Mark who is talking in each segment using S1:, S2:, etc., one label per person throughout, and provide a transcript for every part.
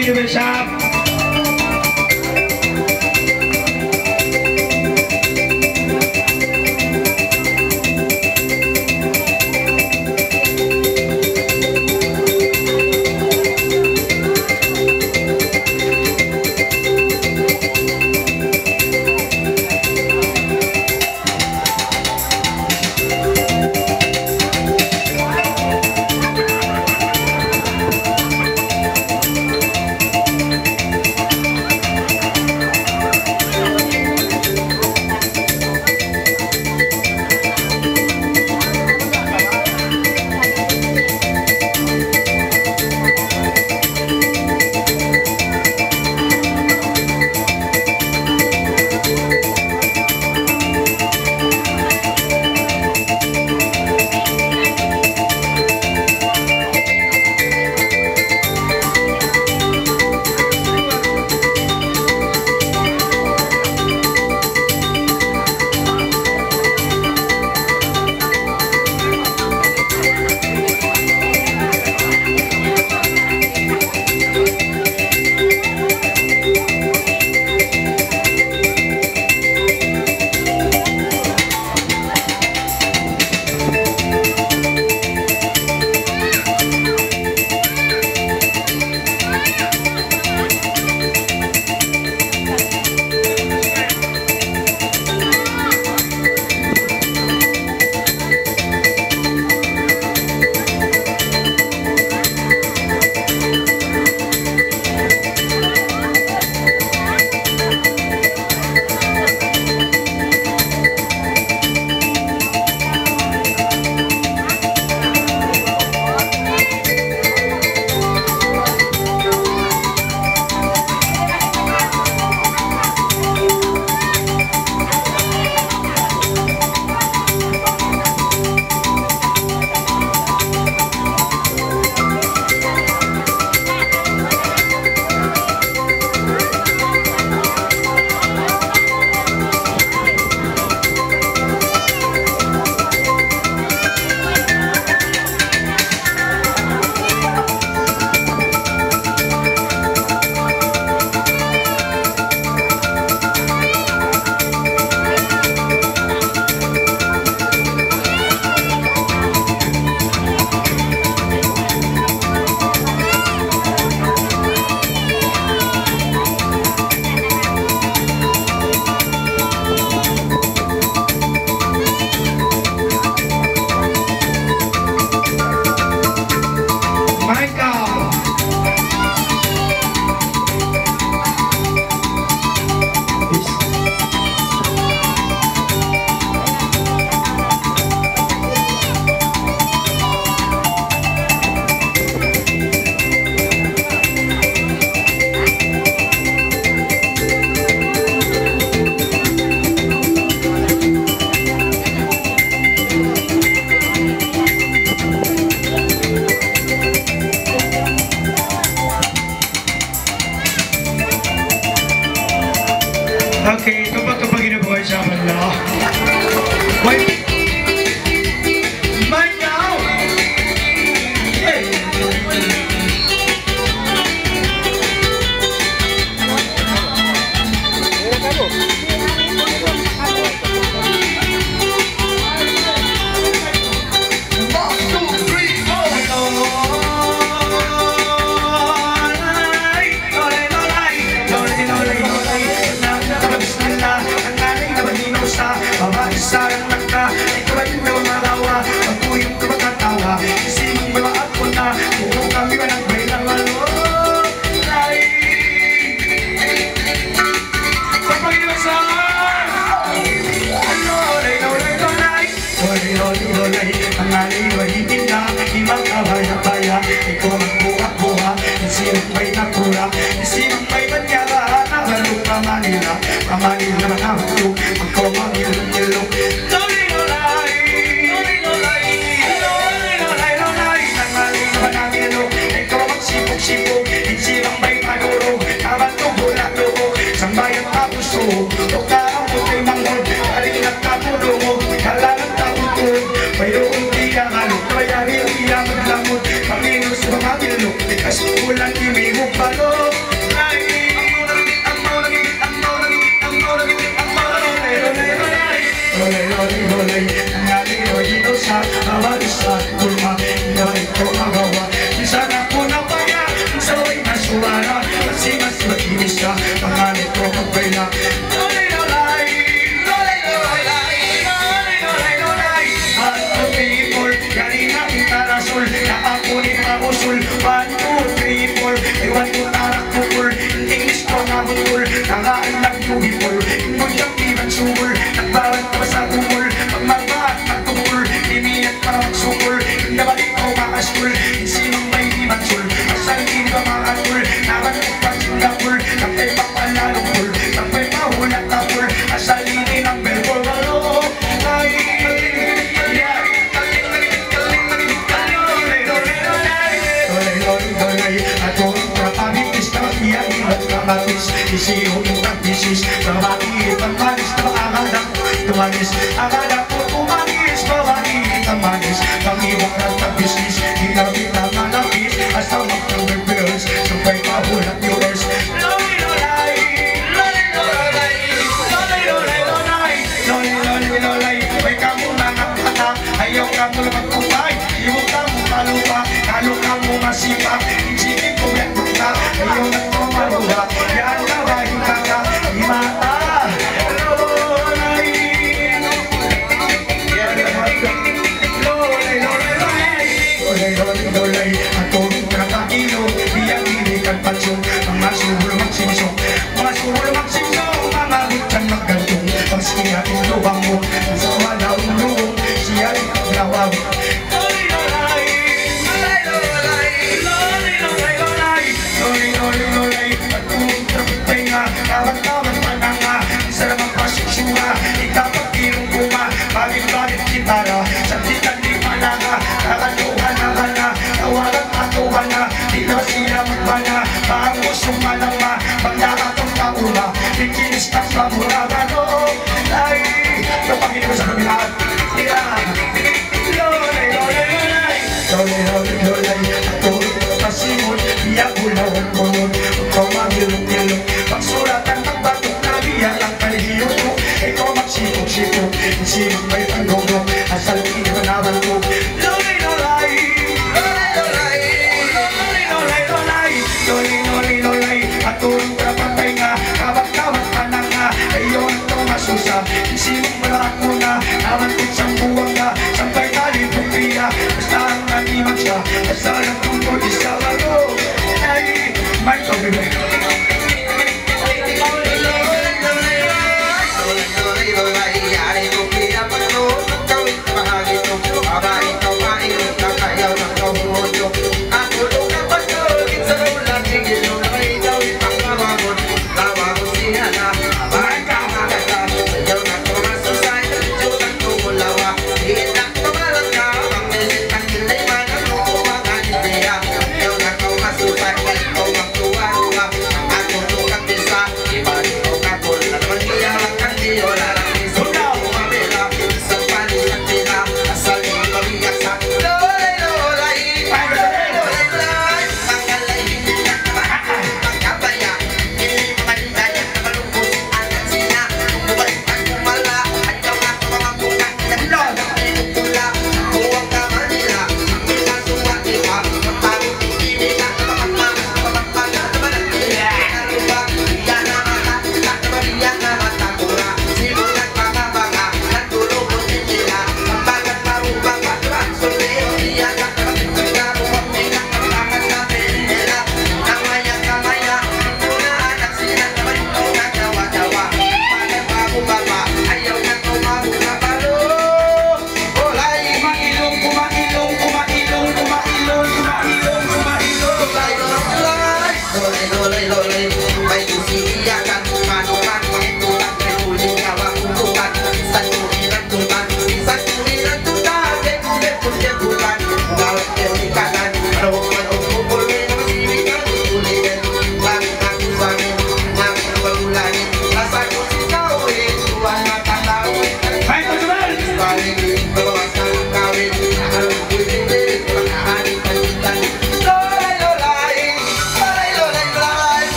S1: video besar. Okay, kapag ginabuhay sa amin na. Wait! Right now! Hey!
S2: Sarang mata, ikaw ay namamarawa. Pagkuyong ka magkatawa, isipin mo at mo na. Kung kami ba ng bay ng alay. Kapag inawasan, lolay, lolay, lolay. Lolay, lolay, lolay. Ang aliway, hindi na ibang kabaya-baya. Ikaw magbuha-buha, isinong may nakura, isinong may banyara. Nabalong ka Manila, Manila na nahulog. Ikaw mang-ilong-ilong. Sipog, insirang may panuro. Kaman ko bulat loob, sambayan kapuso. Toka ang puting manghod, kaling nagkapulo mo. Kalalang kaputod, mayroong tiyangan. Kaya hindi ang maglamod, Panginoon sa mga ilog. Kasi ulan imigong balog. askul sinong may limansul asal di ba maakul naman ko pagsulapul kapay papalalupul kapay mahulat tapul asal ini ng belbol balo ay atong kapamitis na iyahilat kamatis isiyong pagbisis kabakit ang manis na maanak tumanis akanak ko tumangis babakit ang manis pag-iwag at pag-business ginamit ang manapis asal mag-bills sabay kahulat US lolay may kamu nangangkata ayaw kamu lumagkupay iwag kamu malupa kalo kamu masipa isipin ko yan buka ayaw na ko maluha yan ka ba hintaka imata lolay atong kakakilo biyang ilikan pansyon mga suhul magsinsong mga suhul magsinsong mga butang maggantung ang siya inubang mo sa wala ulong siya ipaglawag lolay atong trapitenga kawag-kawag pananga isa namang pasiksura ikapagkirong kuma bagit-bagit kitara sa titan di pananga kakaluhan na kana tawagan katuhan na di na siya magbana paangos sumalama pagdakatong kauna bikinis na sa muragano ay kapagin ko sa kabilaan lolay atong pasimon biyak ulawang punod ikaw magilong-ilong pagsuratan ng batok na biyak ang kalihiyot mo ikaw magsipog-sipog isimang may pagdogong asal kinanaban mo lolay atong trapatay nga kawag-kawag panang nga ayon itong masusa isimang malakak mo na naman kung sang buwang nga sampay tali pumpiya basta ang nanimag siya basta ang tungkol isa bago ay may pagbibi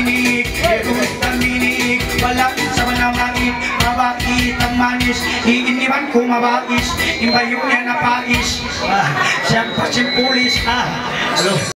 S2: taminig, irong taminig, walang sa manamangit, mabait ang manis, iiniwan ko mabais, imbayo niya na pais, siyang pasimpulis,